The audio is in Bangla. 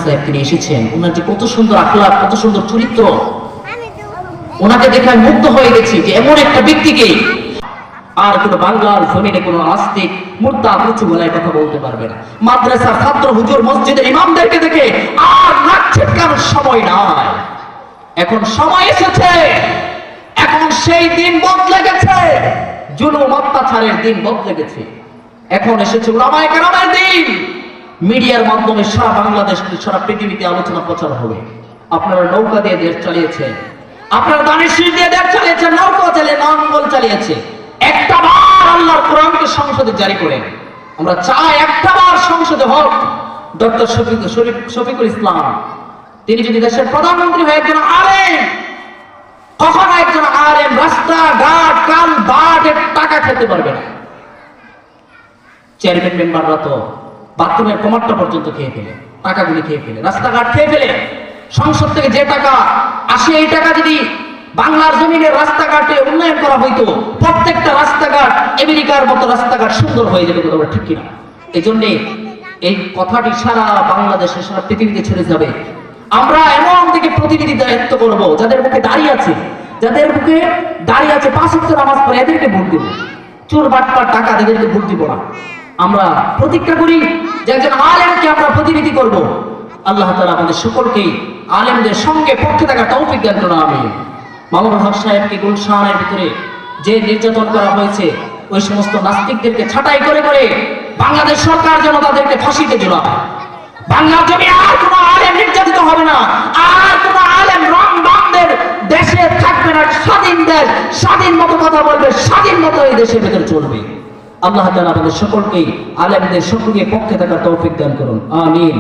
সাহেব তিনি এসেছেন, ওনার যে কত সুন্দর আখলাক, কত সুন্দর চরিত্র, ওনাকে দেখে আমি মুগ্ধ হয়ে গেছি যে এমন একটা ব্যক্তিকে আর কোন বাংলার জমিনে কোন নাস্তিক মুর্তা কিছু বলায় কথা বলতে পারবে না। মাদ্রাসার ছাত্র হুজুর মসজিদের ইমামদেরকে দেখে আর নাক ছিটকানোর সময় নাই। এখন সময় এসেছে, এখন সেই দিন বদলে গেছে, জুলুম অত্যাচারের দিন বদলে গেছে। এখন এসেছে উলামায়ে কেরামের দিন। মিডিয়ার মাধ্যমে সারা বাংলাদেশ, সারা পৃথিবীতে আলোচনা প্রচার হবে। আপনারা নৌকা দিয়ে দেশ চালিয়েছেন, আপনারা দানের শীষ দিয়ে দেশ চালিয়েছেন, নৌকা চালিয়ে নাঙ্গল চালিয়েছে। একটা বার আল্লাহর কোরআনকে সংসদে জারি করেন। আমরা চাই একটা বার সংসদে হোক ডক্টর শফিকুল ইসলাম, তিনি যদি দেশের প্রধানমন্ত্রী হয়ে একজন আলেম, কখনো একজন আলেম রাস্তাঘাট কাল বাটের টাকা খেতে পারবে না। চেয়ারম্যান মেম্বাররা তো বাথরুমের কমাটটা পর্যন্ত খেয়ে ফেলে, টাকাগুলি খেয়ে ফেলে, রাস্তাঘাট খেয়ে ফেলে। সংসদ থেকে যে টাকা আসে এই টাকা যদি বাংলার জমিনের রাস্তাঘাটে উন্নয়ন করা হইতো, প্রত্যেকটা রাস্তাঘাট আমেরিকার মতো রাস্তাঘাট সুন্দর হয়ে যেত। কথা ঠিক কিনা? এই জন্যে এই কথাটি সারা বাংলাদেশে, সারা পৃথিবীতে ছড়ে যাবে। আমরা এমন দিকে প্রতিনিধি দায়িত্ব করবো যাদের মুখে দাঁড়িয়ে আছে, যাদের মুখে দাঁড়িয়ে আছে 5 ওয়াক্ত নামাজ পড়ে, এদেরকে ভোট দিব। চোর বাটপার টাকা এদেরকে ভোট দিব না। আমরা প্রতিজ্ঞা করি যে একজন আলেমকে আমরা প্রতিনিধি করব। আল্লাহ তাআলা আমাদের সকলকেই আলেমদের সঙ্গে পক্ষে থাকার তৌফিক দান করুন, আমিন। মামুনুল হক সাহেবকে গুলশানের ভিতরে যে নির্যাতন করা হয়েছে, ওই সমস্ত নাস্তিকদেরকে ছাঁটাই করে করে বাংলাদেশ সরকার যেন তাদেরকে ফাঁসিতে ঝুলায়। বাংলার জমি আর কোন আলেম নির্যাতিত হবে না, আর কোন আলেম রং বামদের দেশে থাকবে না। স্বাধীন দেশ, স্বাধীন মতো কথা বলবে, স্বাধীন মতো এই দেশের ভেতরে চলবে। আল্লাহ তাআলা আমাদের সকলকেই আলেমদের সকলকে পক্ষে থাকার তৌফিক দান করুন, আমিন।